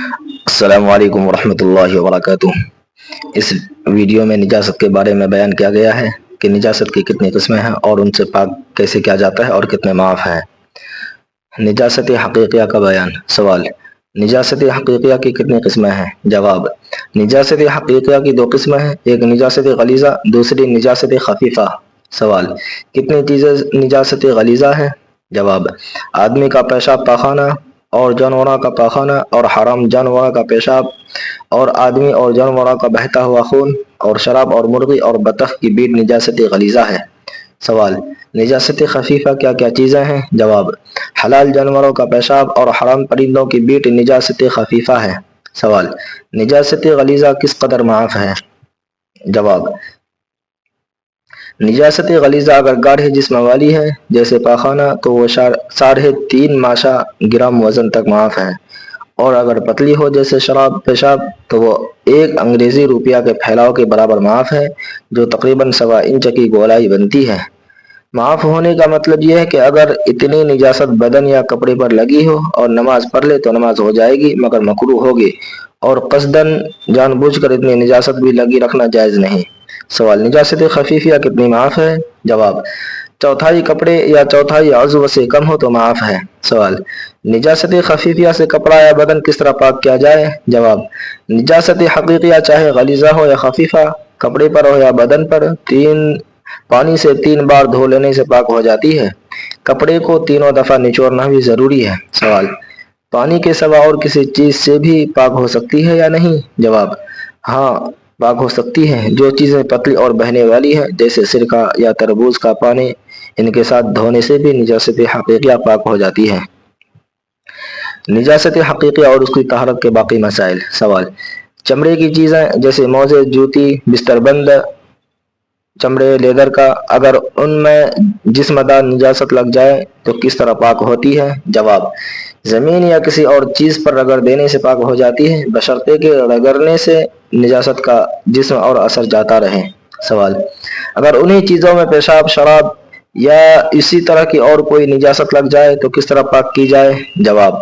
السلام علیکم ورحمۃ اللہ وبرکاتہ۔ اس ویڈیو میں نجاست کے بارے میں بیان کیا گیا ہے کہ نجاست کی کتنی قسمیں ہیں اور ان سے پاک کیسے کیا جاتا ہے اور کتنے معاف ہیں۔ نجاست حقیقیہ کا بیان۔ سوال: نجاست حقیقیہ کی کتنی قسمیں ہیں؟ جواب: نجاست حقیقیہ کی دو قسمیں ہیں، ایک نجاست غلیظہ، دوسری نجاست خفیفہ۔ سوال: کتنی چیزیں نجاست غلیظہ ہیں؟ جواب: آدمی کا پیشاب پاخانہ اور جانوروں کا پاخانہ اور حرام جانوروں کا پیشاب اور آدمی اور جانوروں کا بہتا ہوا خون اور شراب اور مرغی اور بطخ کی بیٹ نجاست غلیظہ ہے۔ سوال: نجاست خفیفہ کیا کیا چیزیں ہیں؟ جواب: حلال جانوروں کا پیشاب اور حرام پرندوں کی بیٹ نجاست خفیفہ ہے۔ سوال: نجاست غلیظہ کس قدر معاف ہے؟ جواب: نجاست غلیظہ اگر گاڑھے جسم والی ہے جیسے پاخانہ تو وہ 3.5 گرام وزن تک معاف ہے، اور اگر پتلی ہو جیسے شراب پیشاب تو وہ 1 انگریزی روپیہ کے پھیلاؤ کے برابر معاف ہے، جو تقریباً 1.25 انچ کی گولائی بنتی ہے۔ معاف ہونے کا مطلب یہ ہے کہ اگر اتنی نجاست بدن یا کپڑے پر لگی ہو اور نماز پڑھ لے تو نماز ہو جائے گی مگر مکروہ ہوگی، اور قصداً جان بوجھ کر اتنی نجاست بھی لگی رکھنا جائز نہیں۔ سوال: نجاست خفیفہ کتنی معاف ہے؟ جواب: 1/4 کپڑے یا 1/4 عضو سے کم ہو تو معاف ہے۔ سوال: نجاست خفیفہ سے کپڑا یا بدن کس طرح پاک کیا جائے؟ جواب: نجاست حقیقیہ چاہے غلیظہ ہو یا خفیفہ، کپڑے پر ہو یا بدن پر، پانی سے 3 بار دھو لینے سے پاک ہو جاتی ہے۔ کپڑے کو 3 دفعہ نچوڑنا بھی ضروری ہے۔ سوال: پانی کے سوا اور کسی چیز سے بھی پاک ہو سکتی ہے یا نہیں؟ جواب: ہاں، پاک ہو سکتی ہے۔ جو چیزیں پتلی اور بہنے والی ہیں جیسے سرکہ یا تربوز کا پانی، ان کے ساتھ دھونے سے بھی نجاست حقیقیہ پاک ہو جاتی ہے۔ نجاست حقیقیہ اور اس کی طہارت کے باقی مسائل۔ سوال: چمڑے کی چیزیں جیسے موزے، جوتی، بستر بند چمڑے لیدر کا، اگر ان میں جسمدار نجاست لگ جائے تو کس طرح پاک ہوتی ہے؟ جواب: زمین یا کسی اور چیز پر رگڑ دینے سے پاک ہو جاتی ہے، بشرطے کہ رگڑنے سے نجاست کا جسم اور اثر جاتا رہے۔ سوال: اگر انہی چیزوں میں پیشاب، شراب یا اسی طرح کی اور کوئی نجاست لگ جائے تو کس طرح پاک کی جائے؟ جواب: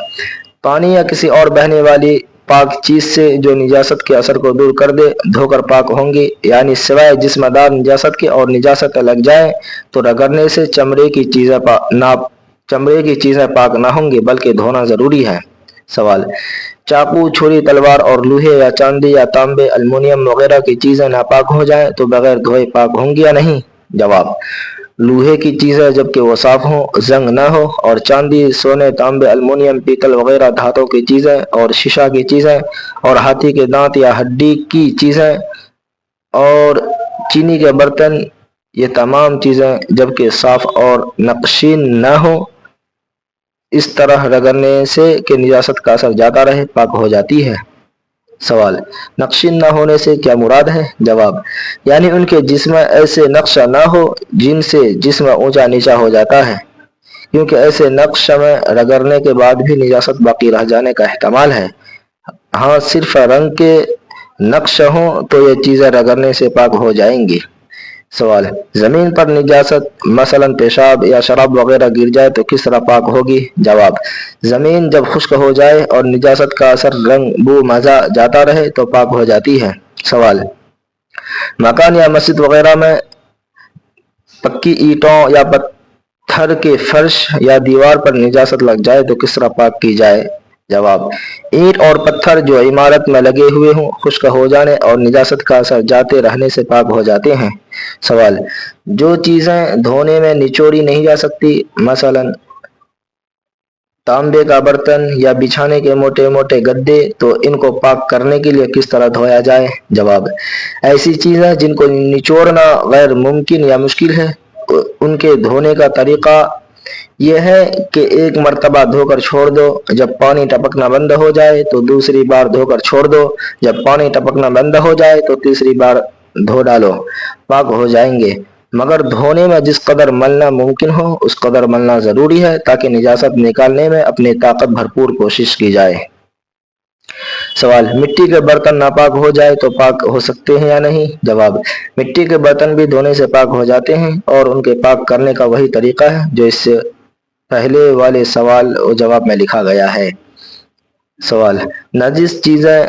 پانی یا کسی اور بہنے والی پاک چیز سے جو نجاست کے اثر کو دور کر دے دھو کر پاک ہوں گی، یعنی سوائے جسمدار نجاست کے اور نجاست لگ جائے تو رگڑنے سے چمڑے کی چیزیں پاک نہ ہوں گی بلکہ دھونا ضروری ہے۔ سوال: چاقو، چھری، تلوار اور لوہے یا چاندی یا تانبے، المونیم وغیرہ کی چیزیں ناپاک ہو جائیں تو بغیر دھوئے پاک ہوں گی یا نہیں؟ جواب: لوہے کی چیزیں جبکہ وہ صاف ہوں، زنگ نہ ہو، اور چاندی، سونے، تانبے، المونیم، پیتل وغیرہ دھاتوں کی چیزیں اور شیشہ کی چیزیں اور ہاتھی کے دانت یا ہڈی کی چیزیں اور چینی کے برتن، یہ تمام چیزیں جبکہ صاف اور نقشین نہ ہوں، اس طرح رگڑنے سے کہ نجاست کا اثر جاتا رہے پاک ہو جاتی ہے۔ سوال: نقشین نہ ہونے سے کیا مراد ہے؟ جواب: یعنی ان کے جسم میں ایسے نقش نہ ہو جن سے جسم اونچا نیچا ہو جاتا ہے، کیونکہ ایسے نقش میں رگڑنے کے بعد بھی نجاست باقی رہ جانے کا احتمال ہے۔ ہاں، صرف رنگ کے نقش ہوں تو یہ چیزیں رگڑنے سے پاک ہو جائیں گی۔ سوال: زمین پر نجاست مثلاً پیشاب یا شراب وغیرہ گر جائے تو کس طرح پاک ہوگی؟ جواب: زمین جب خشک ہو جائے اور نجاست کا اثر، رنگ، بو، مزہ جاتا رہے تو پاک ہو جاتی ہے۔ سوال: مکان یا مسجد وغیرہ میں پکی اینٹوں یا پتھر کے فرش یا دیوار پر نجاست لگ جائے تو کس طرح پاک کی جائے؟ جواب: اینٹ اور پتھر جو عمارت میں لگے ہوئے ہوں خشک ہو جانے اور نجاست کا اثر جاتے رہنے سے پاک ہو جاتے ہیں۔ سوال: جو چیزیں دھونے میں نچوڑی نہیں جا سکتی، مثلاً تانبے کا برتن یا بچھانے کے موٹے موٹے گدے، تو ان کو پاک کرنے کے لیے کس طرح دھویا جائے؟ جواب: ایسی چیزیں جن کو نچوڑنا غیر ممکن یا مشکل ہے، ان کے دھونے کا طریقہ یہ ہے کہ ایک مرتبہ دھو کر چھوڑ دو، جب پانی ٹپکنا بند ہو جائے تو دوسری بار دھو کر چھوڑ دو، جب پانی ٹپکنا بند ہو جائے تو تیسری بار دھو ڈالو، پاک ہو جائیں گے۔ مگر دھونے میں جس قدر ملنا ممکن ہو اس قدر ملنا ضروری ہے تاکہ نجاست نکالنے میں اپنی طاقت بھرپور کوشش کی جائے۔ سوال: مٹی کے برتن ناپاک ہو جائے تو پاک ہو سکتے ہیں یا نہیں؟ جواب: مٹی کے برتن بھی دھونے سے پاک ہو جاتے ہیں، اور ان کے پاک کرنے کا وہی طریقہ ہے جو اس سے پہلے والے سوال و جواب میں لکھا گیا ہے۔ سوال، نجس چیزیں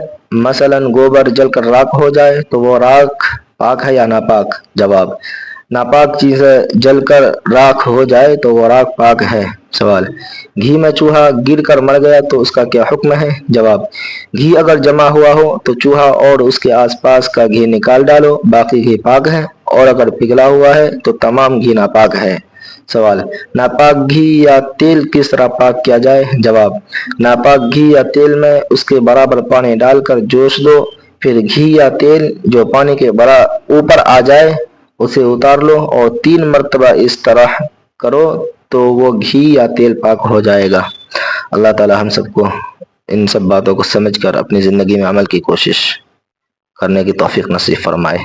مثلاً گوبر جل کر راکھ ہو جائے تو وہ راکھ پاک ہے یا ناپاک؟ جواب، ناپاک چیزیں جل کر راکھ ہو جائے تو وہ راکھ پاک ہے۔ سوال، گھی میں چوہا گر کر مر گیا تو اس کا کیا حکم ہے؟ جواب، گھی اگر جمع ہوا ہو تو چوہا اور اس کے آس پاس کا گھی نکال ڈالو، باقی گھی پاک ہے، اور اگر پگھلا ہوا ہے تو تمام گھی ناپاک ہے۔ سوال، ناپاک گھی یا تیل کس طرح پاک کیا جائے؟ جواب، ناپاک گھی یا تیل میں اس کے برابر پانی ڈال کر جوش دو، پھر گھی یا تیل جو پانی کے اوپر آ جائے اسے اتار لو اور 3 مرتبہ اس طرح کرو تو وہ گھی یا تیل پاک ہو جائے گا۔ اللہ تعالی ہم سب کو ان سب باتوں کو سمجھ کر اپنی زندگی میں عمل کی کوشش کرنے کی توفیق نصیب فرمائے۔